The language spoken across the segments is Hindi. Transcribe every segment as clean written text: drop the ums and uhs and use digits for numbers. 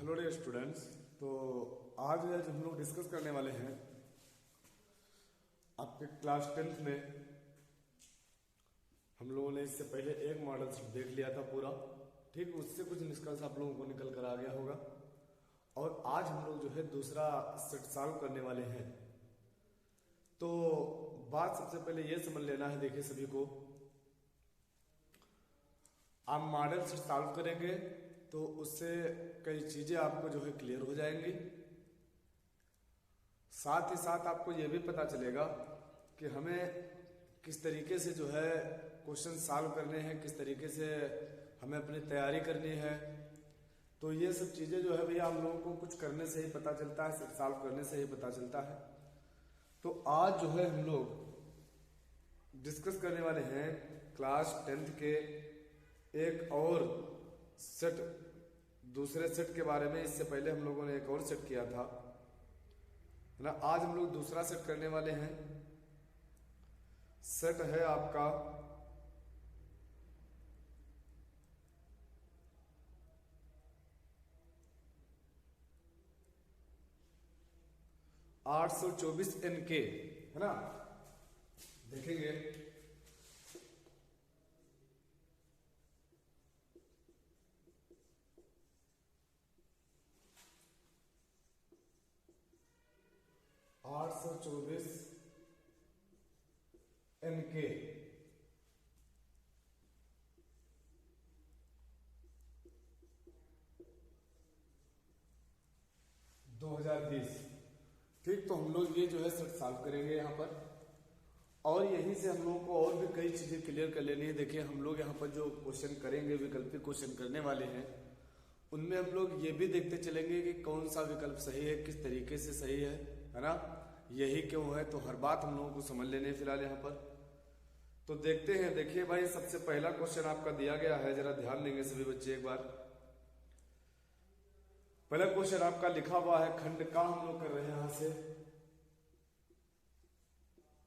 Hello dear students. तो आज हम लोग डिस्कस करने वाले हैं आपके क्लास 10th में। हम लोगों ने इससे पहले एक मॉडल देख लिया था पूरा, ठीक। उससे कुछ निष्कर्ष आप लोगों को निकल कर आ गया होगा और आज हम लोग जो है दूसरा सेट सॉल्व करने वाले हैं। तो बात सबसे पहले ये समझ लेना है, देखिए सभी को, आप मॉडल सेट सॉल्व करेंगे तो उससे कई चीजें आपको जो है क्लियर हो जाएंगी। साथ ही साथ आपको यह भी पता चलेगा कि हमें किस तरीके से जो है क्वेश्चन सॉल्व करने हैं, किस तरीके से हमें अपनी तैयारी करनी है। तो ये सब चीजें जो है भैया हम लोगों को कुछ करने से ही पता चलता है, सेट सॉल्व करने से ही पता चलता है। तो आज जो है हम लोग डिस्कस करने वाले हैं क्लास 10th के एक और सेट, दूसरे सेट के बारे में। इससे पहले हम लोगों ने एक और सेट किया था, है ना। आज हम लोग दूसरा सेट करने वाले हैं। सेट है आपका 824 NK, है ना। देखेंगे 824 NK। ठीक। तो हम लोग ये जो है सेट सॉल्व करेंगे यहाँ पर, और यहीं से हम लोगों को और भी कई चीजें क्लियर कर लेनी है। देखिए हम लोग यहाँ पर जो क्वेश्चन करेंगे, वैकल्पिक क्वेश्चन करने वाले हैं, उनमें हम लोग ये भी देखते चलेंगे कि कौन सा विकल्प सही है, किस तरीके से सही है ना, यही क्यों है। तो हर बात हम लोगों को समझ लेनी है फिलहाल यहाँ पर। तो देखते हैं। देखिए भाई, सबसे पहला क्वेश्चन आपका दिया गया है, जरा ध्यान देंगे सभी बच्चे एक बार। पहला क्वेश्चन आपका लिखा हुआ है, खंड का हम लोग कर रहे हैं यहां से,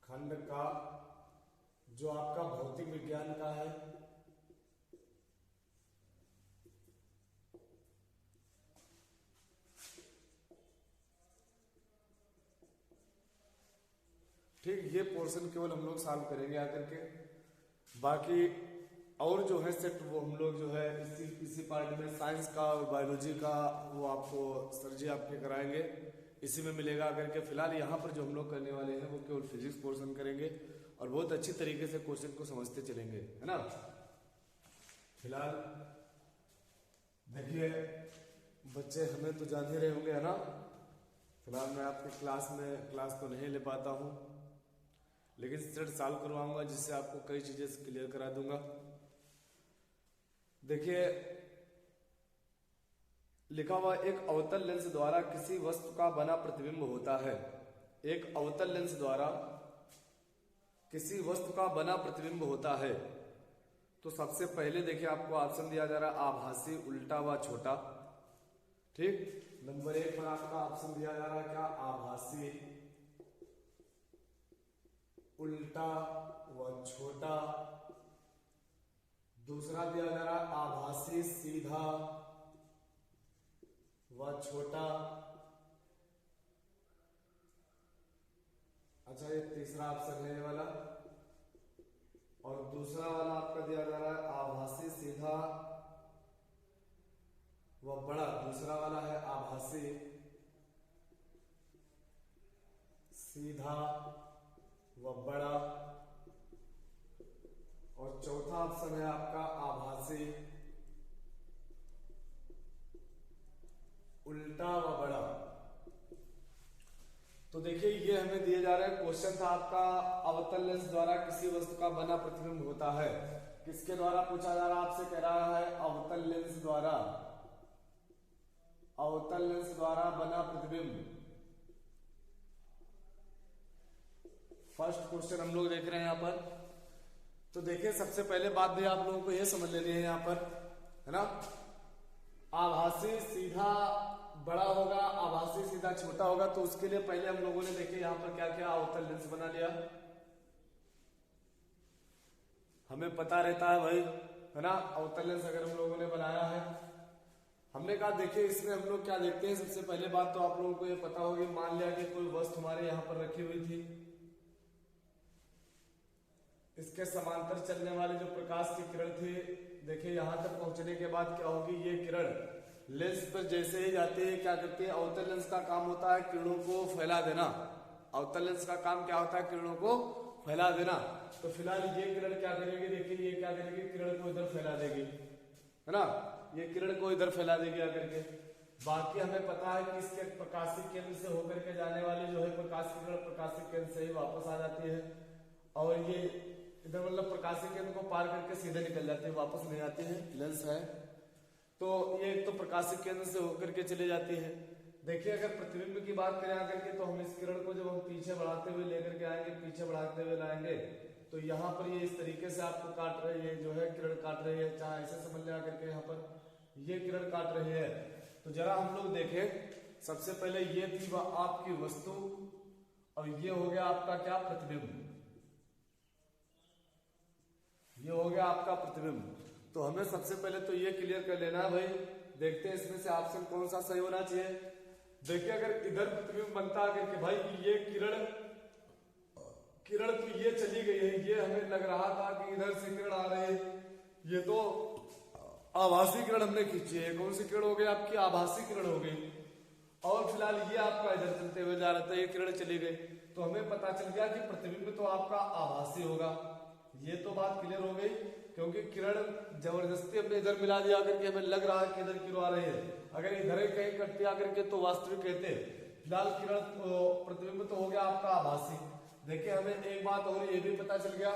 खंड का जो आपका भौतिक विज्ञान का है, ठीक। ये पोर्शन केवल हम लोग सॉल्व करेंगे आकर के। बाकी और जो है सेट वो हम लोग जो है इसी पार्ट में साइंस का और बायोलॉजी का वो आपको सर जी आपके कराएंगे, इसी में मिलेगा आकर के। फिलहाल यहाँ पर जो हम लोग करने वाले हैं वो केवल फिजिक्स पोर्शन करेंगे और बहुत अच्छी तरीके से क्वेश्चन को समझते चलेंगे, है ना। फिलहाल देखिए बच्चे, हमें तो जान ही रहे होंगे, है ना। फिलहाल मैं आपके क्लास तो नहीं ले पाता हूँ, लेकिन सेट सॉल्व करवाऊंगा जिससे आपको कई चीजें क्लियर करा दूंगा। देखिए लिखा हुआ, एक अवतल लेंस द्वारा किसी वस्तु का बना प्रतिबिंब होता है। एक अवतल लेंस द्वारा किसी वस्तु का बना प्रतिबिंब होता है। तो सबसे पहले देखिए आपको ऑप्शन दिया जा रहा है आभासी, उल्टा व छोटा, ठीक। नंबर 1 पर आपका ऑप्शन दिया जा रहा है क्या, आभासी, उल्टा व छोटा। दूसरा दिया जा रहा है आभासी, सीधा व छोटा। अच्छा, ये तीसरा ऑप्शन लेने वाला। और दूसरा वाला आपका दिया जा रहा है आभासी, सीधा व बड़ा। दूसरा वाला है आभासी, सीधा व बड़ा। और चौथा ऑप्शन है आपका आभासी, उल्टा व बड़ा। तो देखिए ये हमें दिए जा रहे हैं, क्वेश्चन था आपका अवतल लेंस द्वारा किसी वस्तु का बना प्रतिबिंब होता है। किसके द्वारा पूछा जा रहा है, आपसे कह रहा है अवतल लेंस द्वारा, अवतल लेंस द्वारा बना प्रतिबिंब। फर्स्ट क्वेश्चन हम लोग देख रहे हैं यहां पर। तो देखिए सबसे पहले बात भी आप लोगों को यह समझ लेनी है यहां पर, है ना। आभासी सीधा बड़ा होगा, आभासी सीधा छोटा होगा। तो उसके लिए पहले हम लोगों ने देखे यहां पर क्या क्या अवतल लेंस बना लिया। हमें पता रहता है भाई, है ना, अवतल लेंस अगर हम लोगों ने बनाया है, हम हमने कहा देखिए इसमें हम लोग क्या देखते हैं, सबसे पहले बात तो आप लोगों को ये पता होगी, मान लिया कि कोई वस्तु हमारे यहाँ पर रखी हुई थी, इसके समांतर चलने वाले जो प्रकाश की किरण थी, देखिए यहाँ तक पहुंचने के बाद क्या होगी, ये किरण लेंस पर जैसे ही जाती है क्या करती है, अवतल लेंस का काम होता है किरणों को फैला देना। अवतल लेंस का काम क्या होता है, किरणों को फैला देना। तो फिलहाल ये किरण क्या करेगी, देखिए ये क्या करेगी, किरण को इधर फैला देगी, है ना, ये किरण को इधर फैला देगी आकर के। बाकी हमें पता है कि इसके प्रकाशिक केंद्र से होकर के जाने वाली जो है प्रकाश की किरण प्रकाशिक केंद्र से ही वापस आ जाती है, और ये इधर मतलब प्रकाशिक केंद्र को पार करके सीधे निकल जाती है, वापस नहीं आती है, लेंस है। तो ये एक तो प्रकाशिक केंद्र से होकर के चली जाती है। देखिए अगर प्रतिबिंब की बात करें आकर के, तो हम इस किरण को जब हम पीछे बढ़ाते हुए लेकर के आएंगे, पीछे बढ़ाते हुए लाएंगे, तो यहाँ पर ये इस तरीके से आपको काट रही है, जो है किरण काट रही है, चाहे ऐसे समझ लिया करके, यहाँ पर ये किरण काट रही है। तो जरा हम लोग देखें, सबसे पहले ये थी वह आपकी वस्तु, और ये हो गया आपका क्या, प्रतिबिंब, ये हो गया आपका प्रतिबिंब। तो हमें सबसे पहले तो ये क्लियर कर लेना है भाई, देखते हैं इसमें से ऑप्शन कौन सा सही होना चाहिए। देखिए अगर इधर प्रतिबिंब बनता है कि भाई ये किरण तो ये चली गई है, ये हमें लग रहा था कि इधर से किरण आ रही है, ये तो आभासी किरण हमने खींची है। कौन सी किरण हो गई आपकी, आभासी किरण हो गई। और फिलहाल ये आपका इधर चलते हुए जा रहा था, ये किरण चली गई, तो हमें पता चल गया कि प्रतिबिंब तो आपका आभासी होगा। ये तो बात क्लियर हो गई, क्योंकि किरण जबरदस्ती हमने इधर मिला दिया करके, हमें लग रहा है कि इधर किरण आ रही है, अगर इधर ही कहीं कटती आकर के तो वास्तविक कहते। फिलहाल किरण प्रतिबिंब तो हो गया आपका आभासी। देखिए हमें एक बात और ये भी पता चल गया,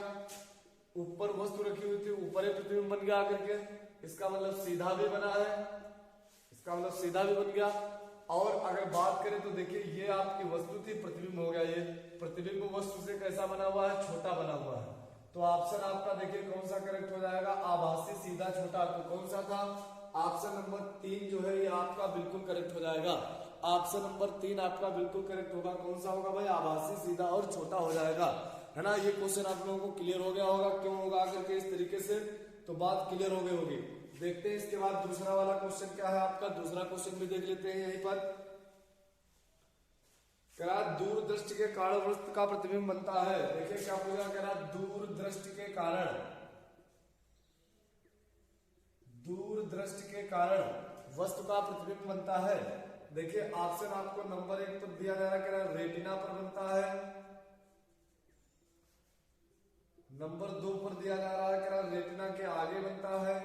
ऊपर वस्तु रखी हुई थी, ऊपर ही प्रतिबिंब बन गया आकर के, इसका मतलब सीधा भी बना है, इसका मतलब सीधा भी बन गया। और अगर बात करें तो देखिए ये आपकी वस्तु थी, प्रतिबिंब हो गया, ये प्रतिबिंब वस्तु से कैसा बना हुआ है, छोटा बना हुआ है। तो ऑप्शन आपका देखिए कौन सा करेक्ट हो जाएगा, आभासी सीधा छोटा। तो कौन सा था, ऑप्शन नंबर 3 जो है ये आपका बिल्कुल करेक्ट हो जाएगा। ऑप्शन नंबर 3 आपका बिल्कुल करेक्ट होगा। कौन सा होगा भाई, आभासी सीधा और छोटा हो जाएगा, है ना। ये क्वेश्चन आप लोगों को क्लियर हो गया होगा, क्यों होगा करके इस तरीके से, तो बात क्लियर हो गई होगी। देखते हैं इसके बाद दूसरा वाला क्वेश्चन क्या है आपका, दूसरा क्वेश्चन भी देख लेते हैं। यहीं पर कह दूर दृष्टि के कारण वस्तु का प्रतिबिंब बनता है। देखिए क्या पूछा, कह रहा दूर दृष्टि के कारण, दूर दृष्टि के कारण वस्तु का प्रतिबिंब बनता है। देखिए ऑप्शन आपको नंबर 1 पर दिया जा रहा है, कह रहा रेटिना पर बनता है, नंबर 2 पर दिया जा रहा है, कह रहा रेटिना के आगे बनता है,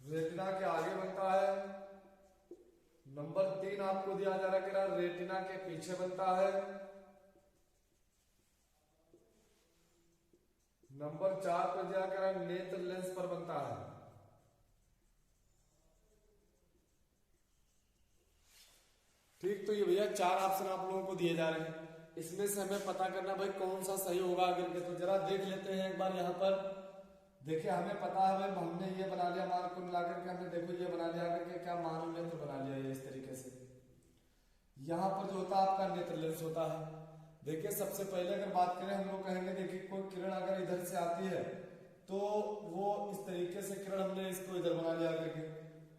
रेटिना के आगे बनता है, नंबर 3 आपको दिया जा रहा है, कह रहा रेटिना के पीछे बनता है, नंबर 4 पर दिया कह रहा नेत्र लेंस पर बनता है। ठीक, तो ये भैया 4 ऑप्शन आप लोगों को दिए जा रहे हैं, इसमें से हमें पता करना भाई कौन सा सही होगा आगे के। तो जरा देख लेते हैं एक बार यहाँ पर। देखिए हमें पता है भाई, हमने ये बना लिया मान को मिला करके, हमने देखो ये बना लिया करके, क्या मानव नेत्र बना लिया ये इस तरीके से। यहाँ पर जो होता है आपका नेत्र लेंस होता है। देखिए सबसे पहले अगर बात करें, हम लोग कहेंगे देखिए कोई किरण अगर इधर से आती है तो वो इस तरीके से किरण हमने इसको इधर बना लिया करके,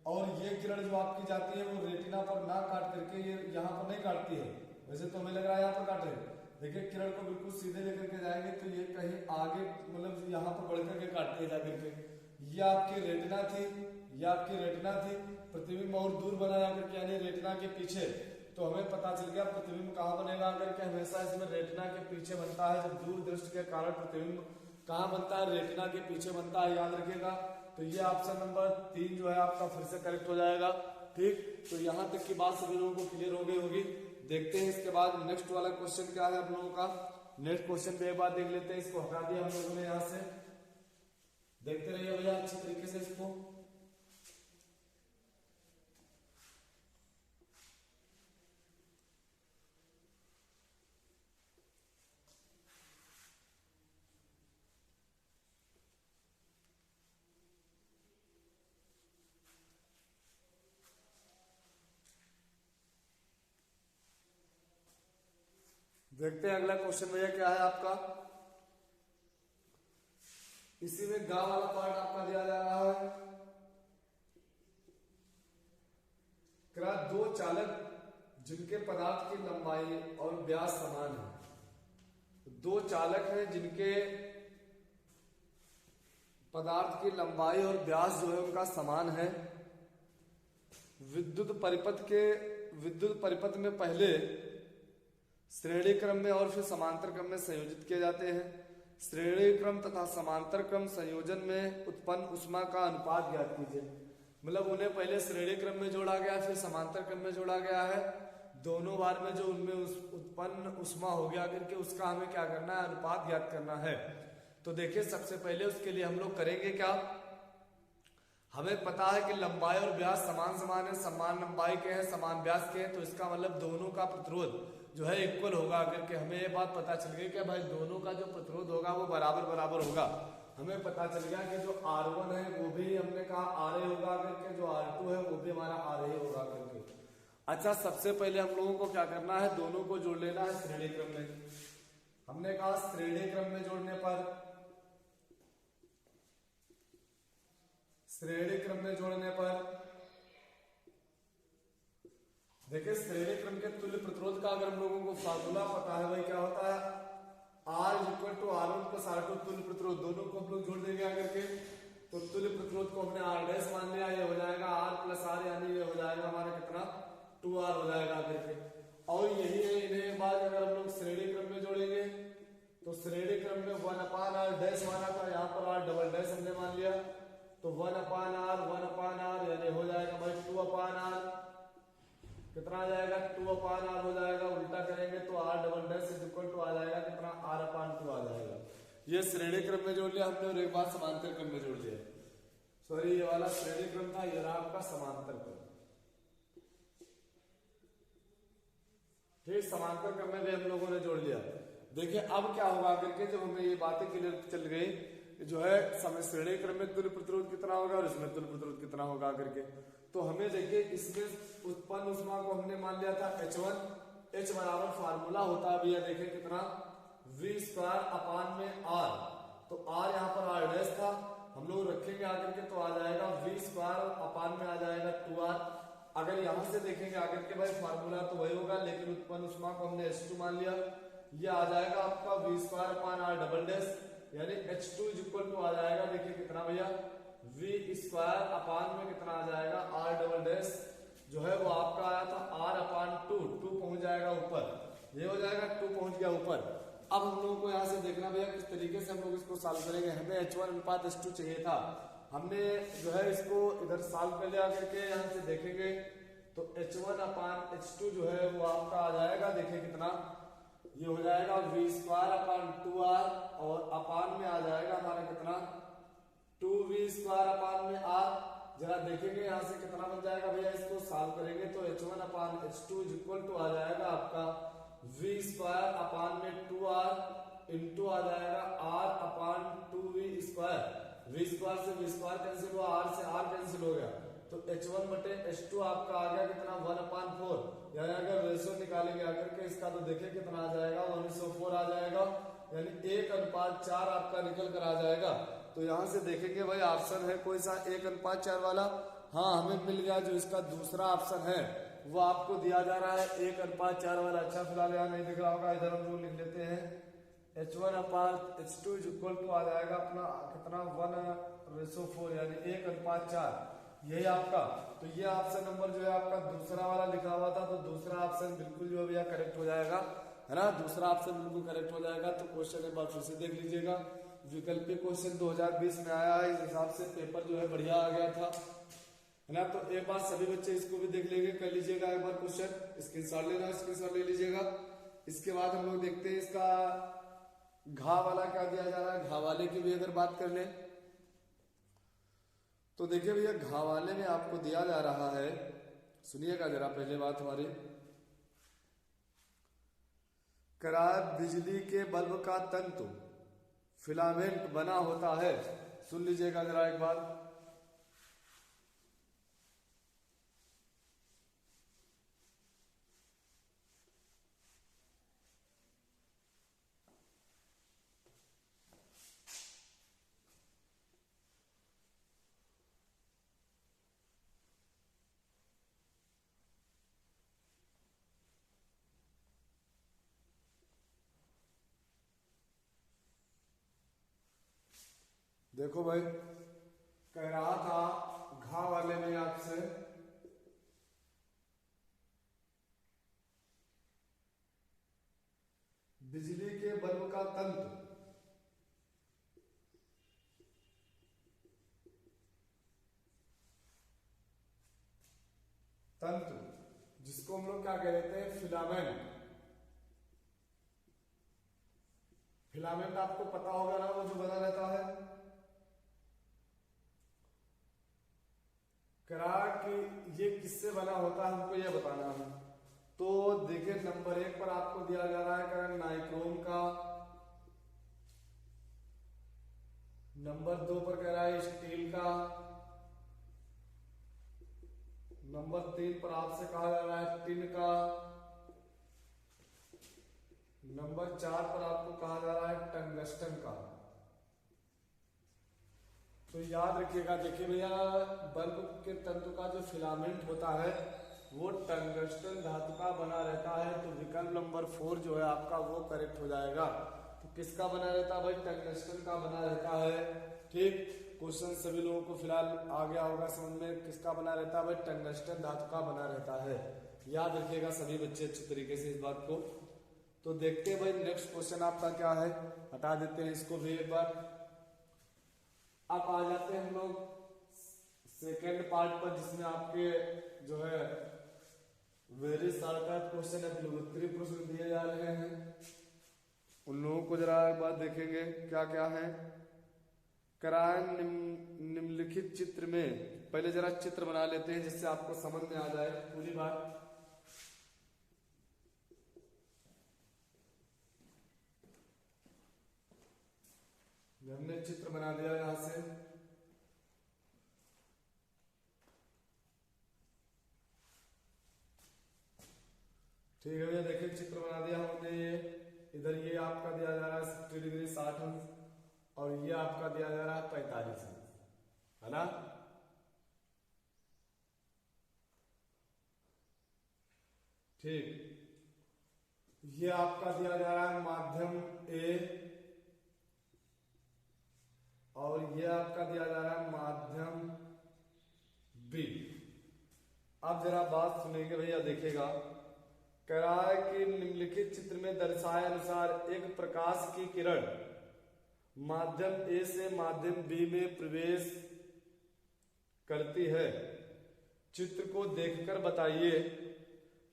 और ये किरण जो आपकी जाती है वो रेटिना पर ना काट करके ये यहाँ पर नहीं काटती है, वैसे तो हमें लग रहा है यहाँ पर काटे। देखिए किरण को बिल्कुल सीधे लेकर के जाएंगे तो ये कहीं आगे मतलब यहाँ पर बढ़ करके काटती है जाकर के। ये आपकी रेटिना थी, ये आपकी रेटिना थी, प्रतिबिंब और दूर बनाया करके यानी रेटिना के पीछे। तो हमें पता चल गया प्रतिबिंब कहाँ बनेगा करके, हमेशा इसमें रेटिना के पीछे बनता है। जब दूर दृष्टि के कारण प्रतिबिंब कहाँ बनता है, रेटिना के पीछे बनता है, याद रखिएगा। तो ये ऑप्शन नंबर 3 जो है आपका फिर से करेक्ट हो जाएगा। ठीक, तो यहाँ तक की बात सभी लोगों को क्लियर हो गई होगी। देखते हैं इसके बाद नेक्स्ट वाला क्वेश्चन क्या है आप लोगों का। नेक्स्ट क्वेश्चन पे एक बार देख लेते हैं, इसको हटा दिया हम लोगों ने यहाँ से। देखते रहिए भैया अच्छी तरीके से इसको। देखते हैं अगला क्वेश्चन भैया क्या है आपका। इसी में गा वाला पार्ट आपका दिया जा रहा है। दो चालक जिनके पदार्थ की लंबाई और व्यास समान है। दो चालक हैं जिनके पदार्थ की लंबाई और व्यास जो है उनका समान है। विद्युत परिपथ में पहले श्रेणी क्रम में और फिर समांतर क्रम में संयोजित किए जाते हैं। श्रेणी क्रम तथा समांतर क्रम संयोजन में उत्पन्न ऊष्मा का अनुपात ज्ञात कीजिए। मतलब उन्हें पहले श्रेणी क्रम में जोड़ा गया, फिर समांतर क्रम में जोड़ा गया है। दोनों बार में जो उनमें उत्पन्न ऊष्मा हो गया करके उसका हमें क्या करना है, अनुपात ज्ञात करना है। तो देखिए सबसे पहले उसके लिए हम लोग करेंगे क्या, हमें पता है कि लंबाई और व्यास समान है, समान लंबाई के हैं, समान व्यास के हैं, तो इसका मतलब दोनों का प्रतिरोध जो है इक्वल होगा करके हमें ये बात पता चल गई कि भाई दोनों का जो प्रतिरोध होगा वो बराबर होगा। हमें पता चल गया कि जो R1 है वो भी हमने कहा RA होगा करके, जो R2 है वो भी हमारा RA होगा करके। अच्छा, सबसे पहले हम लोगों को क्या करना है, दोनों को जोड़ लेना है श्रेणी क्रम में। हमने कहा श्रेणी क्रम में जोड़ने पर देखिए श्रेणी क्रम के तुल्य प्रतिरोध का अगर हम लोगों को फार्मूला पता है, भाई क्या होता है, R = R1 + R2 तुल्य प्रतिरोध, दोनों को हम लोग जोड़ देंगे आकर के। तो तुल्य प्रतिरोध को हमने R' मान लिया, ये हो जाएगा R + R, यानी ये हो जाएगा हमारा कितना 2R हो जाएगा करके। और यही है, इन्हें बाद अगर हम लोग श्रेणी क्रम में जोड़ेंगे तो श्रेणी क्रम में 1/R' माना था, यहाँ पर R" हमने मान लिया, तो 1/R यानी हो जाएगा भाई 2/R, कितना आ जाएगा 2/R हो जाएगा। उल्टा करेंगे तो R" आ जाएगा कितना R/2 आ जाएगा। ये श्रेणी क्रम में जोड़ लिया हमने और एक बार समांतर क्रम में जोड़ लिया। सॉरी, ये वाला श्रेणी क्रम था, ये रहा आपका समांतर क्रम। ठीक, समांतर क्रम में भी हम लोगों ने जोड़ लिया। देखिए अब क्या होगा करके, जब हमें ये बातें क्लियर चल गई जो है श्रेणी क्रम में तुल्य प्रतिरोध कितना होगा और इसमें तुल्य प्रतिरोध कितना होगा करके, तो हमें देखिए इसमें उत्पन्न ऊष्मा को हमने मान लिया था H1। H बराबर फार्मूला होता है भैया, देखिए कितना V²/R। तो R यहाँ पर R' था, हम लोग रखेंगे आकर के तो आ जाएगा V² आ जाएगा 2R। अगर यहाँ से देखेंगे आकर के भाई फार्मूला तो वही होगा, लेकिन उत्पन्न ऊष्मा को हमने H2 मान लिया। ये आ जाएगा आपका V²/R", यानी H2 = आ जाएगा, देखिए कितना भैया V² में कितना आ जाएगा R" जो है वो आपका आया था R/2, 2 पहुंच जाएगा ऊपर, ये हो जाएगा 2 पहुंच गया ऊपर। अब हम लोगों को यहाँ से देखना भैया किस तरीके से हम लोग इसको सॉल्व करेंगे। हमें H1:H2 चाहिए था, हमने जो है इसको इधर सॉल्व कर लिया करके यहाँ से देखेंगे तो H1/H2 जो है वो आपका आ जाएगा, देखिए कितना ये हो जाएगा V²/2R और अपान में आ जाएगा हमारा कितना 2V² R। जरा देखेंगे यहाँ से कितना बन जाएगा भैया, इसको सॉल्व करेंगे तो H1/H2 = आ जाएगा आपका V² 2R इंटू आ जाएगा R/2V²। V² से V² कैंसिल हुआ, R से R कैंसिल हो गया, तो H1/H2 आपका आ गया कितना 1/4। यानी अगर रेशियो निकालेंगे आकर के इसका तो देखिए कितना आ जाएगा 1:4 आ जाएगा, यानी 1:4 आपका निकल कर आ जाएगा। तो यहाँ से देखेंगे भाई ऑप्शन है कोई सा 1:4 वाला, हाँ हमें मिल गया। जो इसका दूसरा ऑप्शन है वो आपको दिया जा रहा है 1:4 वाला। अच्छा फिलहाल यहाँ नहीं दिख रहा होगा, इधर हम लोग लिख लेते हैं H1/H2 = आ जाएगा अपना कितना 1:4 यानी 1:4, यही आपका। तो ये ऑप्शन नंबर जो है आपका दूसरा वाला लिखा हुआ था, तो दूसरा ऑप्शन बिल्कुल जो भैया करेक्ट हो जाएगा, है ना, दूसरा ऑप्शन बिल्कुल करेक्ट हो जाएगा। तो क्वेश्चन एक बार फिर से देख लीजिएगा, विकल्पीय क्वेश्चन 2020 में आया है, इस हिसाब से पेपर जो है बढ़िया आ गया था, है ना। तो एक बार सभी बच्चे इसको भी देख लेंगे, कर लीजिएगा एक बार क्वेश्चन, स्क्रीनशॉट लेना, स्क्रीनशॉट ले लीजिएगा। इसके बाद हम लोग देखते हैं इसका घा वाला क्या दिया जा रहा है। घा वाले की भी अगर बात कर ले तो देखिए भैया घा वाले में आपको दिया जा रहा है, सुनिएगा जरा पहले बात हमारी, बिजली के बल्ब का तंतु फिलामेंट बना होता है। सुन लीजिएगा जरा एक बार, देखो भाई, कह रहा था घा वाले में आपसे बिजली के बल्ब का तंतु जिसको हम लोग क्या कह देते हैं, फिलामेंट। फिलामेंट आपको पता होगा ना, वो जो बना रहता है। करा कि ये किससे बना होता है, हमको ये बताना है। तो देखिए, नंबर 1 पर आपको दिया जा रहा है करा नाइक्रोम का, नंबर 2 पर कह रहा है स्टील का, नंबर 3 पर आपसे कहा जा रहा है टिन का, नंबर 4 पर आपको कहा जा रहा है टंगस्टन का। तो याद रखिएगा, देखिए भैया, बल्ब के तंतु का जो फिलामेंट होता है वो टंगस्टन धातु का बना रहता है। तो विकल्प नंबर 4 जो है आपका वो करेक्ट हो जाएगा। तो किसका बना रहता है भाई, टंगस्टन का बना रहता है। ठीक, क्वेश्चन सभी लोगों को फिलहाल आ गया होगा समझ में, किसका बना रहता है भाई, टंगस्टन धातु का बना रहता है। याद रखिएगा सभी बच्चे अच्छे तरीके से इस बात को। तो देखते हैं भाई नेक्स्ट क्वेश्चन आपका क्या है, हटा देते हैं इसको भी एक बार। अब आ जाते हैं हम लोग सेकेंड पार्ट पर, जिसमें आपके जो है वेरी शॉर्ट क्वेश्चन है, विलुप्तरी प्रश्न दिए जा रहे हैं। उन लोगों को जरा एक बार देखेंगे क्या क्या है। कराए निम्नलिखित चित्र में, पहले जरा चित्र बना लेते हैं जिससे आपको समझ में आ जाए पूरी बात। हमने चित्र बना दिया यहां से। ठीक है भैया, देखिए चित्र बना दिया हमने। ये इधर ये आपका दिया जा रहा है 60 डिग्री 60 अंश, और ये आपका दिया जा रहा है 45 अंश, है ना। ठीक, ये आपका दिया जा रहा है माध्यम ए, और ये आपका दिया जा रहा है माध्यम बी। अब जरा बात सुनेंगे भैया, देखिएगा। कह रहा है कि निम्नलिखित चित्र में दर्शाए अनुसार एक प्रकाश की किरण माध्यम ए से माध्यम बी में प्रवेश करती है। चित्र को देखकर बताइए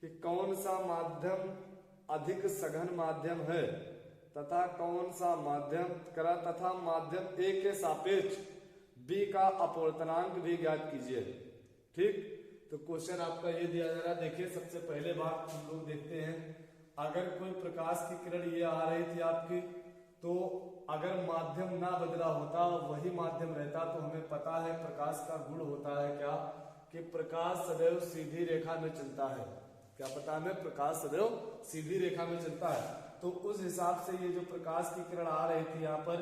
कि कौन सा माध्यम अधिक सघन माध्यम है तथा कौन सा माध्यम तथा माध्यम ए के सापेक्ष बी का अपवर्तनांक भी ज्ञात कीजिए। ठीक, तो क्वेश्चन आपका ये दिया जा रहा है। देखिए, सबसे पहले बात हम लोग देखते हैं, अगर कोई प्रकाश की किरण ये आ रही थी आपकी, तो अगर माध्यम ना बदला होता, वही माध्यम रहता, तो हमें पता है प्रकाश का गुण होता है क्या, कि प्रकाश सदैव सीधी रेखा में चलता है। क्या पता हमें, प्रकाश सदैव सीधी रेखा में चलता है। तो उस हिसाब से ये जो प्रकाश की किरण आ रही थी यहाँ पर,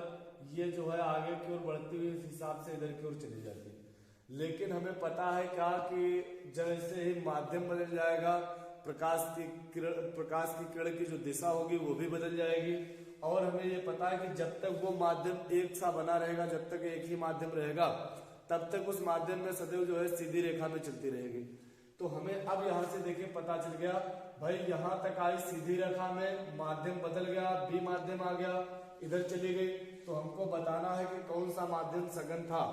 ये जो है आगे की ओर बढ़ती हुई इस हिसाब से इधर की ओर चली जाती है। लेकिन हमें पता है क्या, कि जैसे ही माध्यम बदल जाएगा, प्रकाश की किरण की जो दिशा होगी वो भी बदल जाएगी। और हमें ये पता है कि जब तक वो माध्यम एक सा बना रहेगा, जब तक एक ही माध्यम रहेगा, तब तक उस माध्यम में सदैव जो है सीधी रेखा में चलती रहेगी। तो हमें अब यहाँ से देखिए पता चल गया भाई, यहाँ तक आई सीधी रेखा में, माध्यम बदल गया, बी माध्यम आ गया, इधर चली गई। तो हमको बताना है कि कौन सा माध्यम सघन था।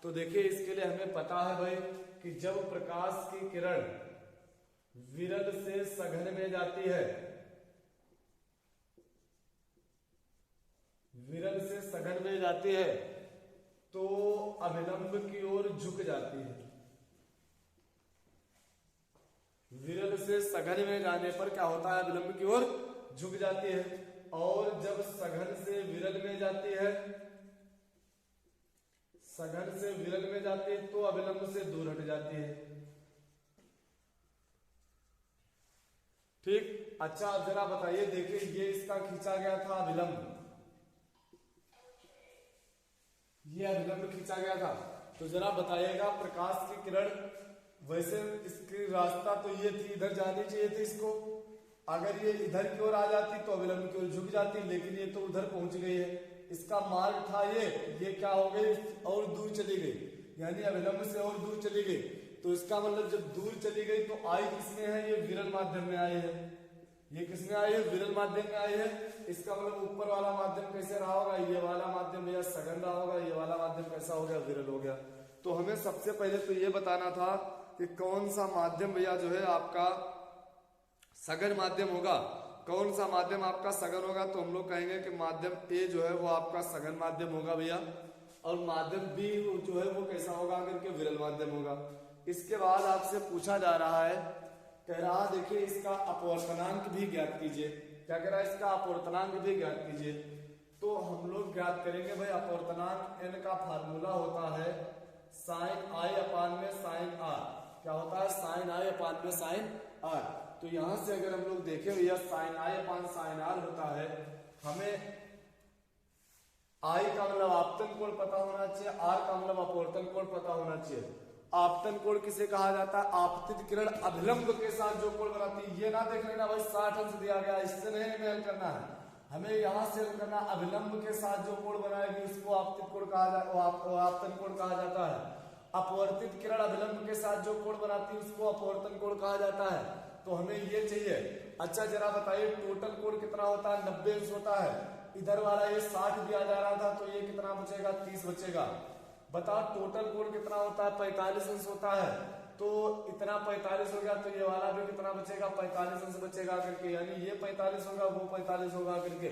तो देखिए, इसके लिए हमें पता है भाई कि जब प्रकाश की किरण विरल से सघन में जाती है, विरल से सघन में जाती है, तो अभिलंब की ओर झुक जाती है। विरल से सघन में जाने पर क्या होता है, अभिलंब की ओर झुक जाती है। और जब सघन से विरल में जाती है, सघन से विरल में जाती है, तो अभिलंब से दूर हट जाती है। ठीक, अच्छा अब जरा बताइए, देखिए ये इसका खींचा गया था अभिलंब, ये अभिलंब खींचा गया था। तो जरा बताइएगा, प्रकाश की किरण, वैसे इसकी रास्ता तो ये थी, इधर जानी चाहिए थी इसको, अगर ये इधर की ओर आ जाती तो अभिलंब की ओर झुक जाती, लेकिन ये तो उधर पहुंच गई है, इसका मार्ग था ये क्या हो गई और दूर चली गई, यानी अभिलंब से और दूर चली गई। तो इसका मतलब जब दूर चली गई तो आई किसमें है, ये विरल माध्यम में आई है। ये किसमें आई है, विरल माध्यम में आई है। इसका मतलब ऊपर वाला माध्यम कैसे रहा होगा, ये वाला माध्यम भैया सघन रहा होगा, ये वाला माध्यम कैसा हो गया, विरल हो गया। तो हमें सबसे पहले तो ये बताना था कि कौन सा माध्यम भैया जो है आपका सघन माध्यम होगा, कौन सा माध्यम आपका सघन होगा। तो हम लोग कहेंगे कि माध्यम ए जो है वो आपका सघन माध्यम होगा भैया, और माध्यम बी जो है वो कैसा होगा, करके विरल माध्यम होगा। इसके बाद आपसे पूछा जा रहा है, कह रहा देखिए इसका अपवर्तनांक भी ज्ञात कीजिए। क्या कह रहा है, इसका अपवर्तनांक भी ज्ञात कीजिए। तो हम लोग ज्ञात करेंगे भाई, अपवर्तनांक n का फार्मूला होता है साइन आई अपान में साइन आर। क्या होता है, साइन आई अपान में साइन आर। तो यहां से अगर हम लोग देखें भैया, sine I upon sine R होता है, हमें आई का मतलब आपतन कोण पता होना चाहिए, आर का मतलब अपवर्तन कोण पता होना चाहिए। आपतन कोण किसे कहा जाता है, आपतित किरण अभिलंब के साथ जो कोण बनाती है। ये ना देख लेना भाई 60 अंश दिया गया, इससे नहीं हमें हल करना है, हमें यहां से हल करना, अभिलंब के साथ जो कोण बनाएगी उसको आपतित कोण कहा जाता है, आपतन कोण कहा जाता है। अपवर्तित किरण अभिलंब के साथ जो कोण बनाती है उसको अपवर्तन कोण कहा जाता है। तो हमें ये चाहिए। अच्छा जरा बताइए टोटल कोण कितना होता है, 90 अंश होता है। इधर वाला ये 60 दिया जा रहा था, तो ये कितना बचेगा, 30 बचेगा। बताओ टोटल कोण कितना होता है, 45 अंश होता है। तो इतना 45 हो गया, तो ये वाला भी कितना बचेगा, 45 अंश बचेगा करके, यानी ये 45 होगा, वो 45 होगा करके।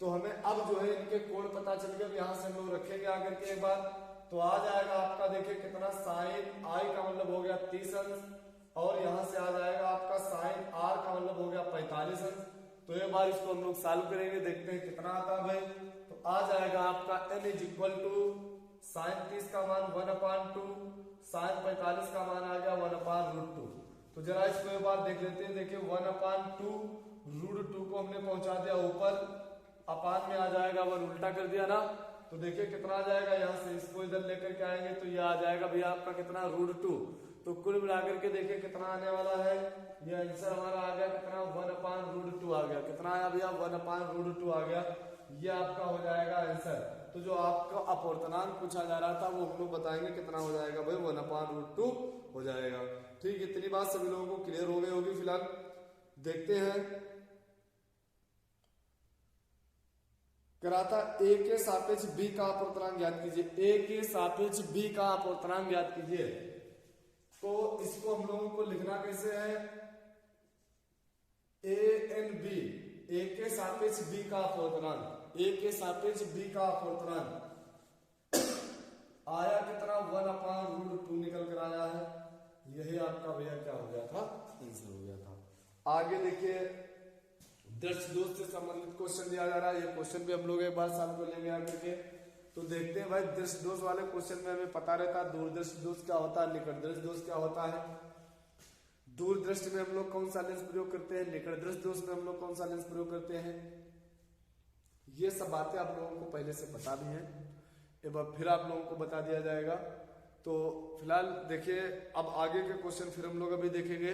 तो हमें अब जो है इनके कोण पता चल गया। यहाँ से हम लोग रखेंगे आकर के एक बार, तो आ जाएगा आपका देखिए कितना, साइन आई का मतलब हो गया 30 अंश, और यहाँ से आ जाएगा आपका साइन आर का मतलब हो गया 45 अंश। तो एक बार इसको हम लोग सॉल्व करेंगे, देखते हैं कितना आता है भाई। तो आ जाएगा आपका n is equal to sine 30 का मान 1/2, साइन 45 का मान आ गया 1/√2। तो जरा इसको एक बार देख लेते हैं। देखिए 1/2√2 को हमने पहुंचा दिया ऊपर, अपान में आ जाएगा 1 उल्टा कर दिया ना। तो देखिए कितना आ जाएगा, यहाँ से इसको इधर लेकर के आएंगे तो ये आ जाएगा भैया आपका कितना, √2। तो कुल मिलाकर के देखिए कितना आने वाला है, ये आंसर हमारा आ गया कितना, 1/√2 आ गया। कितना आया भैया, 1/√2 आ गया। ये आपका हो जाएगा आंसर। तो जो आपका अपवर्तनांक पूछा जा रहा था वो हम लोग बताएंगे कितना हो जाएगा भाई, 1/√2 हो जाएगा। ठीक, इतनी बात सभी लोगों को क्लियर हो गई होगी। फिलहाल देखते हैं, कराता ए के सापेक्ष बी का अपवर्तनांक ज्ञात कीजिए। ए के सापेक्ष बी का अपवर्तनांक ज्ञात कीजिए। तो इसको हम लोगों को लिखना कैसे है, ए एन बी, ए के सापेक्ष बी का अपवर्तनांक, ए के सापेक्ष बी का अपवर्तनांक आया कितना, 1/√2 निकल कर आया है। यही आपका भैया क्या हो गया था, आंसर हो गया था। आगे देखिए दृष्टि दोष से संबंधित क्वेश्चन दिया जा रहा है। ये क्वेश्चन भी हम लोग एक बार साल को लेंगे आकर के। तो देखते हैं भाई, दृष्टि दोष वाले क्वेश्चन में हमें पता रहता है दूरदृष्टि दोष क्या होता है, निकट दृष्टि दोष क्या होता है। दूरदृष्टि में हम लोग कौन सा लेंस प्रयोग करते हैं, निकट दृष्टि दोष में हम लोग कौन सा लेंस प्रयोग करते हैं। ये सब बातें आप लोगों को पहले से पता भी है, एक बार फिर आप लोगों को बता दिया जाएगा। तो फिलहाल देखिए अब आगे के क्वेश्चन फिर हम लोग अभी देखेंगे।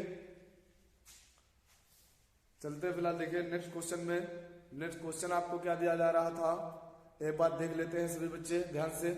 चलते हैं फिलहाल देखिए नेक्स्ट क्वेश्चन में। नेक्स्ट क्वेश्चन आपको क्या दिया जा रहा था, एक बार देख लेते हैं सभी बच्चे ध्यान से।